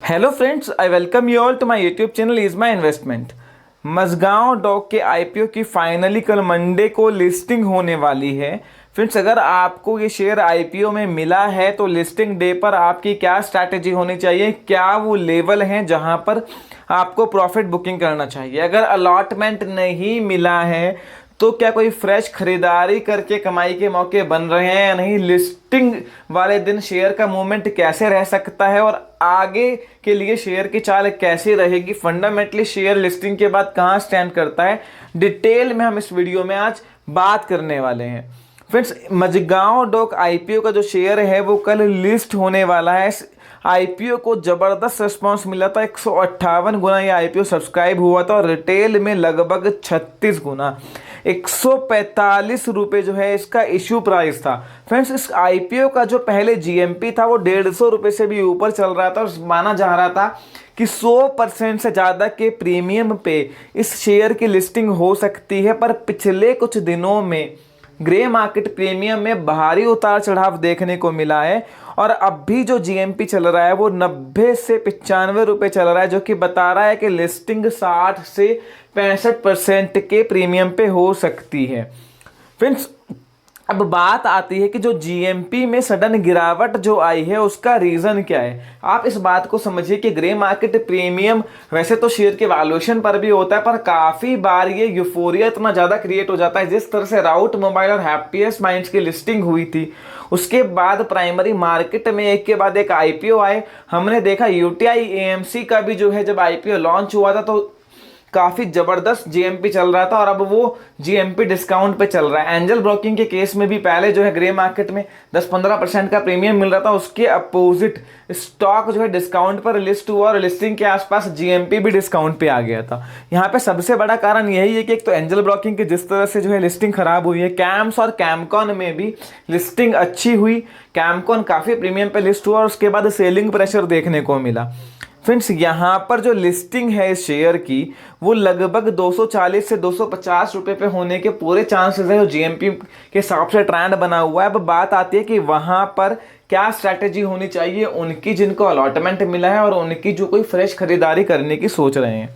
Hello friends, I welcome you all to my YouTube channel is my investment. Mazagon dock के IPO की finally कल Monday को listing होने वाली है। फ्रेंड्स, अगर आपको ये शेयर आईपीओ में मिला है तो लिस्टिंग डे पर आपकी क्या स्ट्रैटेजी होनी चाहिए, क्या वो लेवल हैं जहां पर आपको प्रॉफिट बुकिंग करना चाहिए। अगर अलॉटमेंट नहीं मिला है तो क्या कोई फ्रेश खरीदारी करके कमाई के मौके बन रहे हैं या नहीं, लिस्टिंग वाले दिन शेयर का मूवमेंट कैसे रह सकता है और आगे के लिए शेयर की चाल कैसी रहेगी, फंडामेंटली शेयर लिस्टिंग के बाद कहां स्टैंड करता है, डिटेल में हम इस वीडियो में आज बात करने वाले हैं। फ्रेंड्स, मझगांव डॉक आईपीओ का जो शेयर है वो कल लिस्ट होने वाला है। आईपीओ को जबरदस्त रिस्पांस मिला था, 158 गुना ये आईपीओ सब्सक्राइब हुआ था और रिटेल में लगभग 36 गुना, 145 रुपये जो है इसका इश्यू प्राइस था। फ्रेंड्स, इस आईपीओ का जो पहले जीएमपी था वो 150 रुपये से भी ऊपर चल रहा था और माना जा रहा था कि 100% से ज़्यादा के प्रीमियम पे इस शेयर की लिस्टिंग हो सकती है। पर पिछले कुछ दिनों में ग्रे मार्केट प्रीमियम में भारी उतार चढ़ाव देखने को मिला है और अब भी जो जीएमपी चल रहा है वो 90 से 95 रुपये चल रहा है, जो कि बता रहा है कि लिस्टिंग 60 से 65% के प्रीमियम पे हो सकती है। फ्रेंड्स, अब बात आती है कि जो जीएमपी में सडन गिरावट जो आई है उसका रीज़न क्या है। आप इस बात को समझिए कि ग्रे मार्केट प्रीमियम वैसे तो शेयर के वैल्यूएशन पर भी होता है, पर काफ़ी बार ये यूफोरिया इतना ज़्यादा क्रिएट हो जाता है। जिस तरह से राउट मोबाइल और हैप्पीएस्ट माइंड्स की लिस्टिंग हुई थी, उसके बाद प्राइमरी मार्केट में एक के बाद एक आईपीओ आए। हमने देखा यूटीआई एएमसी का भी जो है जब आईपीओ लॉन्च हुआ था तो काफ़ी ज़बरदस्त जीएमपी चल रहा था और अब वो जीएमपी डिस्काउंट पे चल रहा है। एंजल ब्रोकिंग के केस में भी पहले जो है ग्रे मार्केट में 10-15% का प्रीमियम मिल रहा था, उसके अपोजिट स्टॉक जो है डिस्काउंट पर लिस्ट हुआ और लिस्टिंग के आसपास जीएमपी भी डिस्काउंट पे आ गया था। यहाँ पे सबसे बड़ा कारण यही है कि एक तो एंजल ब्रोकिंग की जिस तरह से जो है लिस्टिंग खराब हुई है, कैम्स और कैमकॉन में भी लिस्टिंग अच्छी हुई, कैमकॉन काफ़ी प्रीमियम पे लिस्ट हुआ और उसके बाद सेलिंग प्रेशर देखने को मिला। फ्रेंड्स, यहाँ पर जो लिस्टिंग है इस शेयर की वो लगभग 240 से 250 रुपये पे होने के पूरे चांसेस है, जो जीएमपी के हिसाब से ट्रेंड बना हुआ है। अब बात आती है कि वहाँ पर क्या स्ट्रैटेजी होनी चाहिए उनकी जिनको अलॉटमेंट मिला है और उनकी जो कोई फ्रेश खरीदारी करने की सोच रहे हैं।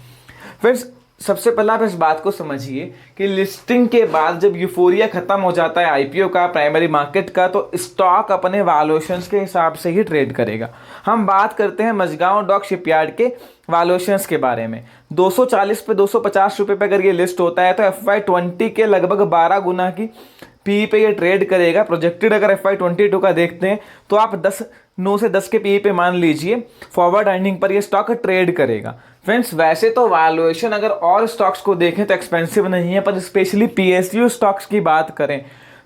फ्रेंड्स, सबसे पहले आप इस बात को समझिए कि लिस्टिंग के बाद जब यूफोरिया खत्म हो जाता है आईपीओ का, प्राइमरी मार्केट का, तो स्टॉक अपने वैल्यूएशंस के हिसाब से ही ट्रेड करेगा। हम बात करते हैं मझगांव डॉक शिपयार्ड के वैल्यूएशंस के बारे में। 240 पे 250 रुपये पे अगर ये लिस्ट होता है तो FY20 के लगभग 12 गुना की पी पे ये ट्रेड करेगा। प्रोजेक्टेड अगर FY22 का देखते हैं तो आप 9 से 10 के पी पे मान लीजिए फॉरवर्ड अर्निंग पर ये स्टॉक ट्रेड करेगा। फ्रेंड्स, वैसे तो वैल्यूएशन अगर और स्टॉक्स को देखें तो एक्सपेंसिव नहीं है, पर स्पेशली पीएसयू स्टॉक्स की बात करें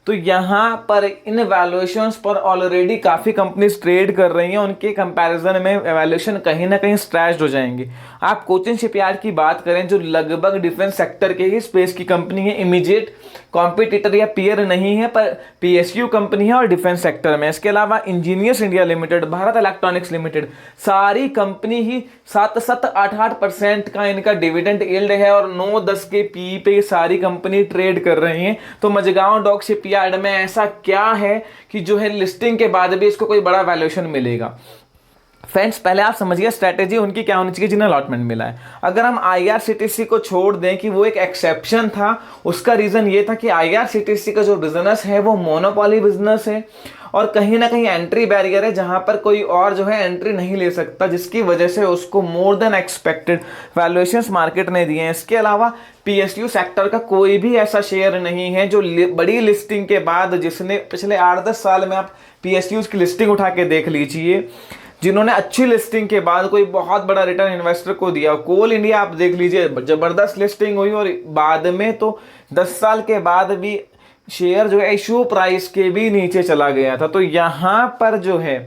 तो यहाँ पर इन वैल्यूएशंस पर ऑलरेडी काफ़ी कंपनीज ट्रेड कर रही हैं। उनके कंपैरिजन में वैल्यूएशन कहीं ना कहीं स्ट्रेच्ड हो जाएंगी। आप कोचिन शिपयार्ड की बात करें जो लगभग डिफेंस सेक्टर के ही स्पेस की कंपनी है, इमीडिएट कॉम्पिटिटर या पीयर नहीं है, पर पीएसयू कंपनी है और डिफेंस सेक्टर में। इसके अलावा engineers India limited, Bharat electronics limited, सारी कंपनी ही 7-8% का इनका डिविडेंड यील्ड है और 9-10 के पी पे सारी कंपनी ट्रेड कर रही हैं। तो मझगांव डॉक शिपयार्ड में ऐसा क्या है कि जो है लिस्टिंग के बाद भी इसको कोई बड़ा वैल्यूएशन मिलेगा। फ्रेंड्स, पहले आप समझिए स्ट्रैटेजी उनकी क्या होनी चाहिए जिन्हें अलॉटमेंट मिला है। अगर हम आईआरसीटीसी को छोड़ दें कि वो एक एक्सेप्शन था, उसका रीज़न ये था कि आईआरसीटीसी का जो बिजनेस है वो मोनोपोली बिजनेस है और कहीं ना कहीं एंट्री बैरियर है जहां पर कोई और जो है एंट्री नहीं ले सकता, जिसकी वजह से उसको more than expected valuations market ने दिए हैं। इसके अलावा पीएसयू सेक्टर का कोई भी ऐसा शेयर नहीं है जो बड़ी लिस्टिंग के बाद, जिसने पिछले 8-10 साल में आप पीएसयूज की लिस्टिंग उठा के देख लीजिए, जिन्होंने अच्छी लिस्टिंग के बाद कोई बहुत बड़ा रिटर्न इन्वेस्टर को दिया। कोल इंडिया आप देख लीजिए, जबरदस्त लिस्टिंग हुई और बाद में तो 10 साल के बाद भी शेयर जो है इशू प्राइस के भी नीचे चला गया था। तो यहाँ पर जो है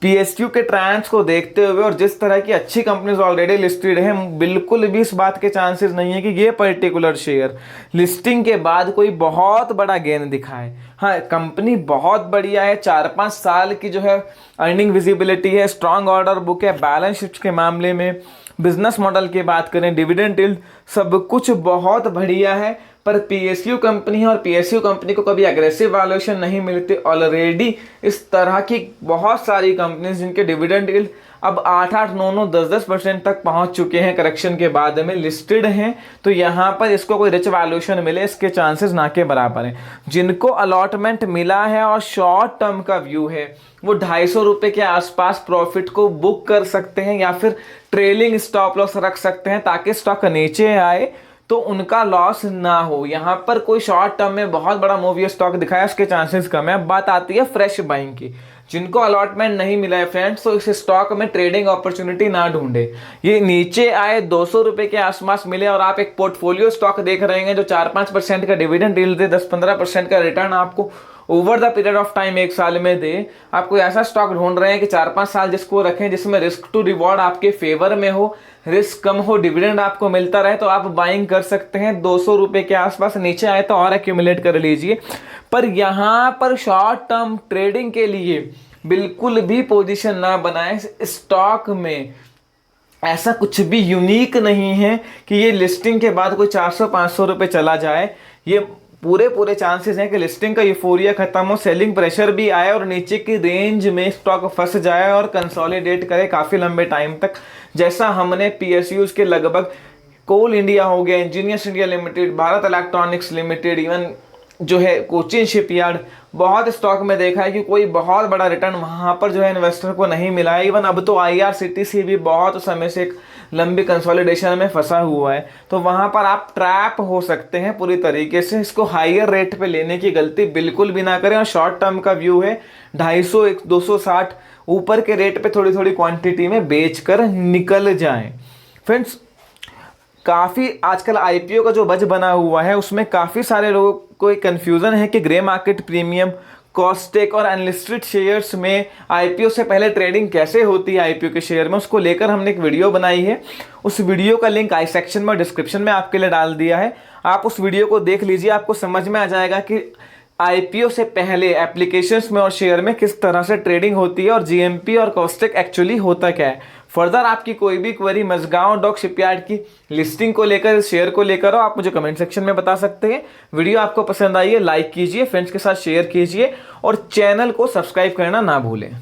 पीएसयू के ट्रेंड्स को देखते हुए और जिस तरह की अच्छी कंपनीज ऑलरेडी लिस्टेड हैं, बिल्कुल भी इस बात के चांसेस नहीं है कि ये पर्टिकुलर शेयर लिस्टिंग के बाद कोई बहुत बड़ा गेन दिखाए। हाँ, कंपनी बहुत बढ़िया है, 4-5 साल की जो है अर्निंग विजिबिलिटी है, स्ट्रॉन्ग ऑर्डर बुक है, बैलेंस शीट के मामले में, बिजनेस मॉडल की बात करें, डिविडेंड यील्ड, सब कुछ बहुत बढ़िया है। पर पीएसयू कंपनी है और पीएसयू कंपनी को कभी एग्रेसिव वैल्यूएशन नहीं मिलती। ऑलरेडी इस तरह की बहुत सारी कंपनीज जिनके डिविडेंड यील्ड अब 8-8, 9-9, 10-10% तक पहुंच चुके हैं करेक्शन के बाद में, लिस्टेड हैं। तो यहाँ पर इसको कोई रिच वैल्यूएशन मिले इसके चांसेस ना के बराबर हैं। जिनको अलॉटमेंट मिला है और शॉर्ट टर्म का व्यू है वो 250 रुपये के आसपास प्रॉफिट को बुक कर सकते हैं या फिर ट्रेलिंग स्टॉप लॉस रख सकते हैं ताकि स्टॉक नीचे आए तो उनका लॉस ना हो। यहाँ पर कोई शॉर्ट टर्म में बहुत बड़ा मूव या स्टॉक दिखाया उसके चांसेस कम है। अब बात आती है फ्रेश बाइंग की। जिनको अलॉटमेंट नहीं मिला है फ्रेंड्स, तो इस स्टॉक में ट्रेडिंग अपॉर्चुनिटी ना ढूंढे। ये नीचे आए 200 रुपये के आसपास मिले और आप एक पोर्टफोलियो स्टॉक देख रहे हैं जो 4-5% का डिविडेंड यील्ड दे, 10-15% का रिटर्न आपको over the period of time 1 साल में दे। आपको ऐसा स्टॉक ढूंढ रहे हैं कि 4-5 साल जिसको रखें जिसमें रिस्क टू रिवॉर्ड आपके फेवर में हो, रिस्क कम हो, डिविडेंड आपको मिलता रहे, तो आप बाइंग कर सकते हैं। 200 रुपये के आसपास नीचे आए तो और एक्यूमुलेट कर लीजिए। पर यहाँ पर शॉर्ट टर्म ट्रेडिंग के लिए बिल्कुल भी पोजीशन ना बनाएं। स्टॉक में ऐसा कुछ भी यूनिक नहीं है कि ये लिस्टिंग के बाद कोई 400-500 रुपये चला जाए। ये पूरे चांसेस हैं कि लिस्टिंग का यूफोरिया खत्म हो, सेलिंग प्रेशर भी आए और नीचे की रेंज में स्टॉक फंस जाए और कंसोलिडेट करे काफ़ी लंबे टाइम तक, जैसा हमने पीएसयूज के लगभग कोल इंडिया हो गया, engineers India limited, Bharat electronics limited, even जो है कोचिन शिपयार्ड, बहुत स्टॉक में देखा है कि कोई बहुत बड़ा रिटर्न वहाँ पर जो है इन्वेस्टर को नहीं मिला है। इवन अब तो IRCTC भी बहुत समय से एक लंबी कंसोलिडेशन में फंसा हुआ है, तो वहाँ पर आप ट्रैप हो सकते हैं पूरी तरीके से। इसको हायर रेट पे लेने की गलती बिल्कुल भी ना करें। और शॉर्ट टर्म का व्यू है 250, 260 ऊपर के रेट पे थोड़ी थोड़ी क्वांटिटी में बेच कर निकल जाएं। फ्रेंड्स, काफ़ी आजकल IPO का जो बज बना हुआ है उसमें काफ़ी सारे लोगों को एक कन्फ्यूज़न है कि ग्रे मार्केट प्रीमियम, कॉस्टेक और अनलिस्टेड शेयर्स में IPO से पहले ट्रेडिंग कैसे होती है IPO के शेयर में, उसको लेकर हमने एक वीडियो बनाई है। उस वीडियो का लिंक आई सेक्शन में और डिस्क्रिप्शन में आपके लिए डाल दिया है। आप उस वीडियो को देख लीजिए, आपको समझ में आ जाएगा कि IPO से पहले एप्लीकेशंस में और शेयर में किस तरह से ट्रेडिंग होती है और GMP और कॉस्टेक एक्चुअली होता क्या है। फर्दर आपकी कोई भी क्वेरी मझगांव डॉक शिपयार्ड की लिस्टिंग को लेकर, शेयर को लेकर हो, आप मुझे कमेंट सेक्शन में बता सकते हैं। वीडियो आपको पसंद आई है लाइक कीजिए, फ्रेंड्स के साथ शेयर कीजिए और चैनल को सब्सक्राइब करना ना भूलें।